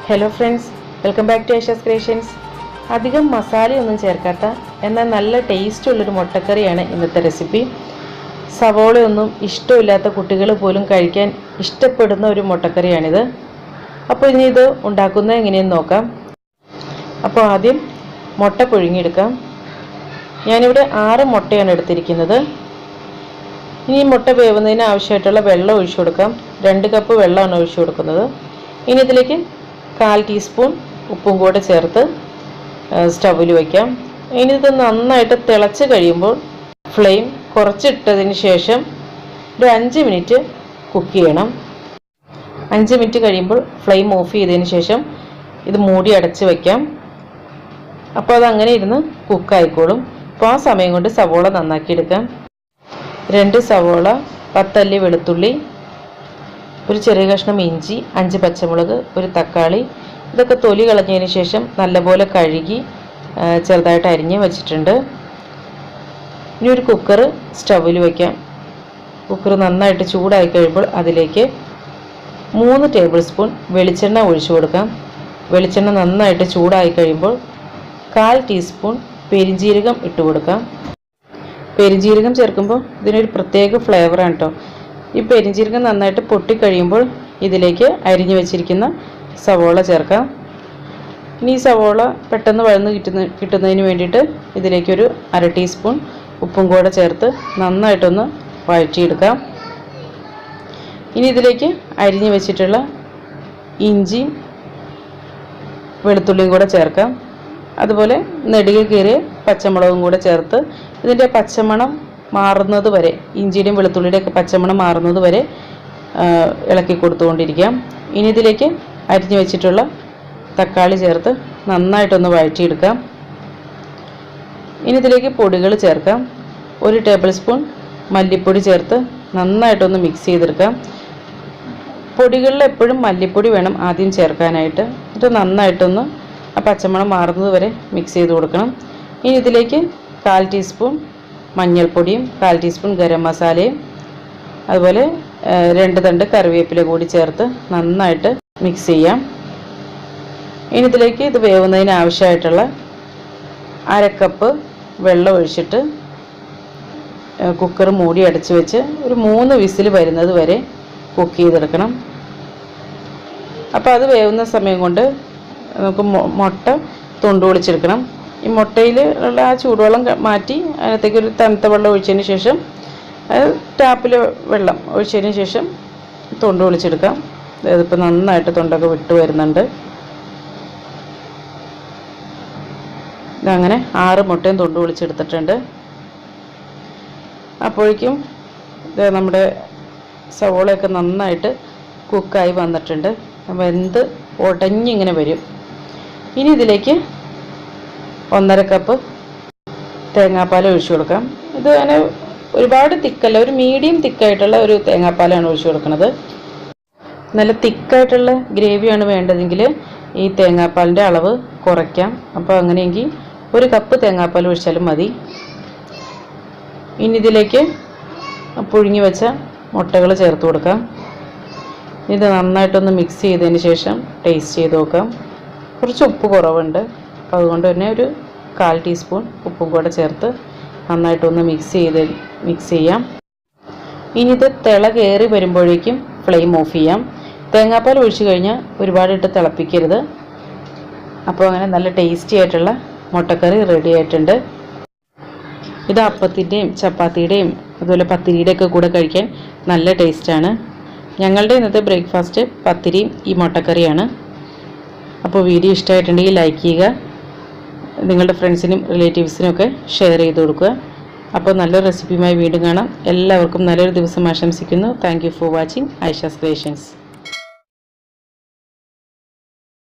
Hello friends, welcome back to Aisha's Creations. അധികം മസാലയൊന്നും ചേർക്കാത്ത എന്നാൽ നല്ല ടേസ്റ്റ് ഉള്ളൊരു മുട്ടക്കറിയാണ് ഇന്നത്തെ റെസിപ്പി. സവോളയൊന്നും ഇഷ്ടമില്ലാത്ത കുട്ടികൾ പോലും കഴിക്കാൻ ഇഷ്ടപ്പെടുന്ന ഒരു മുട്ടക്കറിയാണിത്. അപ്പോൾ ഇനി ഇത് ഉണ്ടാക്കുന്നത് എങ്ങനെയെന്ന് നോക്കാം. അപ്പോൾ ആദ്യം മുട്ട പുഴുങ്ങിയെടുക്കാം. ഞാനിവിടെ 6 മുട്ടയാണ് എടുത്തിരിക്കുന്നത്. ഇനി മുട്ട വേവുന്നതിന് ആവശ്യമായിട്ടുള്ള വെള്ളം ഒഴിച്ചു കൊടുക്കാം. 2 കപ്പ് വെള്ളമാണ് ഒഴിച്ചു കൊടുക്കുന്നത്. ഇനി ഇതിലേക്ക് 1/4 ടീസ്പൂൺ ഉപ്പും കൂടെ ചേർത്ത് സ്റ്റൗവിൽ വയ്ക്കാം. ഇനി ഇത് നന്നായിട്ട് തിളച്ച് കഴിയുമ്പോൾ ഫ്ലെയിം കുറച്ചിട്ടതിന് ശേഷം ഒരു 5 മിനിറ്റ് കുക്ക് ചെയ്യണം. 5 മിനിറ്റ് കഴിയുമ്പോൾ ഫ്ലെയിം ഓഫ് ചെയ്തതിന് ശേഷം ഇത് മൂടി അടച്ച് വയ്ക്കാം. അപ്പോൾ അതങ്ങനെ ഇരുന്ന് കുക്കായിക്കോളും. അപ്പോൾ ആ സമയം കൊണ്ട് സവോള നന്നാക്കിയെടുക്കാം. 2 സവോള, 10 അല്ലി വെളുത്തുള്ളി, ഒരു ചെറിയ കഷ്ണം ഇഞ്ചി, 5 പച്ചമുളക്, ഒരു തക്കാളി, ഇതൊക്കെ തൊലി കളഞ്ഞതിന് ശേഷം നല്ലപോലെ കഴുകി ചെറുതായിട്ട് അരിഞ്ഞ് വെച്ചിട്ടുണ്ട്. ഇനി ഒരു കുക്കർ സ്റ്റൗവിൽ വയ്ക്കാം. കുക്കർ നന്നായിട്ട് ചൂടായി കഴിയുമ്പോൾ അതിലേക്ക് 3 ടേബിൾ സ്പൂൺ വെളിച്ചെണ്ണ ഒഴിച്ചു കൊടുക്കാം. വെളിച്ചെണ്ണ നന്നായിട്ട് ചൂടായി കഴിയുമ്പോൾ 1/4 ടീസ്പൂൺ പെരിഞ്ജീരകം ഇട്ട് കൊടുക്കാം. പെരിഞ്ജീരകം ചേർക്കുമ്പോൾ ഇതിനൊരു പ്രത്യേക ഫ്ലേവറാണ് കേട്ടോ. ഈ പെരിഞ്ജീരകം നന്നായിട്ട് പൊട്ടിക്കഴിയുമ്പോൾ ഇതിലേക്ക് അരിഞ്ഞു വെച്ചിരിക്കുന്ന സവോള ചേർക്കാം. ഇനി ഈ സവോള പെട്ടെന്ന് വഴന്ന് കിട്ടുന്നതിന് വേണ്ടിയിട്ട് ഇതിലേക്കൊരു 1/2 ടീസ്പൂൺ ഉപ്പും കൂടെ ചേർത്ത് നന്നായിട്ടൊന്ന് വഴറ്റിയെടുക്കാം. ഇനി ഇതിലേക്ക് അരിഞ്ഞു വെച്ചിട്ടുള്ള ഇഞ്ചിയും വെളുത്തുള്ളിയും കൂടെ ചേർക്കാം. അതുപോലെ നെടുകെ കീറിയ പച്ചമുളകും കൂടെ ചേർത്ത് ഇതിൻ്റെ പച്ചമണം മാറുന്നത് വരെ, ഇഞ്ചിയുടെയും വെളുത്തുള്ളിയുടെയൊക്കെ പച്ചമണം മാറുന്നത് വരെ ഇളക്കി കൊടുത്തുകൊണ്ടിരിക്കാം. ഇനി ഇതിലേക്ക് അരിഞ്ഞു വെച്ചിട്ടുള്ള തക്കാളി ചേർത്ത് നന്നായിട്ടൊന്ന് വഴറ്റിയെടുക്കാം. ഇനി ഇതിലേക്ക് പൊടികൾ ചേർക്കാം. 1 ടേബിൾ സ്പൂൺ മല്ലിപ്പൊടി ചേർത്ത് നന്നായിട്ടൊന്ന് മിക്സ് ചെയ്തെടുക്കാം. പൊടികളിൽ എപ്പോഴും മല്ലിപ്പൊടി വേണം ആദ്യം ചേർക്കാനായിട്ട്. ഇത് നന്നായിട്ടൊന്ന് ആ പച്ചമണം മാറുന്നത് വരെ മിക്സ് ചെയ്ത് കൊടുക്കണം. ഇനി ഇതിലേക്ക് 1/4 ടീസ്പൂൺ മഞ്ഞൾപ്പൊടിയും 1/4 ടീസ്പൂൺ ഗരം മസാലയും അതുപോലെ 2 തണ്ട് കറിവേപ്പില കൂടി ചേർത്ത് നന്നായിട്ട് മിക്സ് ചെയ്യാം. ഇനി ഇതിലേക്ക് ഇത് വേവുന്നതിന് ആവശ്യമായിട്ടുള്ള 1/2 കപ്പ് വെള്ളം ഒഴിച്ചിട്ട് കുക്കർ മൂടി അടച്ച് വെച്ച് ഒരു 3 വിസിൽ വരുന്നത് വരെ കുക്ക് ചെയ്തെടുക്കണം. അപ്പോൾ അത് വേവുന്ന സമയം കൊണ്ട് നമുക്ക് മുട്ട തൊണ്ട് പൊളിച്ചെടുക്കണം. ഈ മുട്ടയിൽ ഉള്ള ആ ചൂടുവെള്ളം മാറ്റി അതിനകത്തേക്ക് ഒരു തണുത്ത വെള്ളം ഒഴിച്ചതിന് ശേഷം ടാപ്പിൽ വെള്ളം ഒഴിച്ചതിന് ശേഷം തൊണ്ട് പൊളിച്ചെടുക്കാം. ഇതിപ്പോൾ നന്നായിട്ട് തൊണ്ടൊക്കെ വിട്ട് വരുന്നുണ്ട്. ഇതങ്ങനെ 6 മുട്ടയും തൊണ്ട് പൊളിച്ചെടുത്തിട്ടുണ്ട്. അപ്പോഴേക്കും നമ്മുടെ സവോളയൊക്കെ നന്നായിട്ട് കുക്കായി വന്നിട്ടുണ്ട്. വെന്ത് ഉടഞ്ഞിങ്ങനെ വരും. ഇനി ഇതിലേക്ക് 1/2 കപ്പ് തേങ്ങാപ്പാൽ ഒഴിച്ചു കൊടുക്കാം. ഇത് അങ്ങനെ ഒരുപാട് തിക്കല്ല, ഒരു മീഡിയം തിക്കായിട്ടുള്ള ഒരു തേങ്ങാപ്പാലാണ് ഒഴിച്ചു കൊടുക്കുന്നത്. നല്ല തിക്കായിട്ടുള്ള ഗ്രേവിയാണ് വേണ്ടതെങ്കിൽ ഈ തേങ്ങാപ്പാലിൻ്റെ അളവ് കുറയ്ക്കാം. അപ്പോൾ അങ്ങനെയെങ്കിൽ 1 കപ്പ് തേങ്ങാപ്പാൽ ഒഴിച്ചാലും മതി. ഇനി ഇതിലേക്ക് പുഴുങ്ങി വെച്ച മുട്ടകൾ ചേർത്ത് കൊടുക്കാം. ഇത് നന്നായിട്ടൊന്ന് മിക്സ് ചെയ്തതിന് ശേഷം ടേസ്റ്റ് ചെയ്ത് നോക്കാം. കുറച്ച് ഉപ്പ് കുറവുണ്ട്, അപ്പോൾ അതുകൊണ്ട് തന്നെ ഒരു 1/4 ടീസ്പൂൺ ഉപ്പും കൂടെ ചേർത്ത് നന്നായിട്ടൊന്ന് മിക്സ് ചെയ്യാം. ഇനി ഇത് തിള കയറി വരുമ്പോഴേക്കും ഫ്ലെയിം ഓഫ് ചെയ്യാം. തേങ്ങാപ്പാൽ ഒഴിച്ച് കഴിഞ്ഞാൽ ഒരുപാട് ഇട്ട് തിളപ്പിക്കരുത്. അപ്പോൾ അങ്ങനെ നല്ല ടേസ്റ്റി ആയിട്ടുള്ള മുട്ടക്കറി റെഡി ആയിട്ടുണ്ട്. ഇത് അപ്പത്തിൻ്റെയും ചപ്പാത്തിയുടെയും അതുപോലെ പത്തിരിയുടെയൊക്കെ കൂടെ കഴിക്കാൻ നല്ല ടേസ്റ്റാണ്. ഞങ്ങളുടെ ഇന്നത്തെ ബ്രേക്ക്ഫാസ്റ്റ് പത്തിരിയും ഈ മുട്ടക്കറിയാണ്. അപ്പോൾ വീഡിയോ ഇഷ്ടമായിട്ടുണ്ടെങ്കിൽ ലൈക്ക് ചെയ്യുക, നിങ്ങളുടെ ഫ്രണ്ട്സിനും റിലേറ്റീവ്സിനും ഒക്കെ ഷെയർ ചെയ്ത് കൊടുക്കുക. അപ്പോൾ നല്ലൊരു റെസിപ്പിയുമായി വീണ്ടും കാണാം. എല്ലാവർക്കും നല്ലൊരു ദിവസം ആശംസിക്കുന്നു. Thank you for watching Aisha's creations.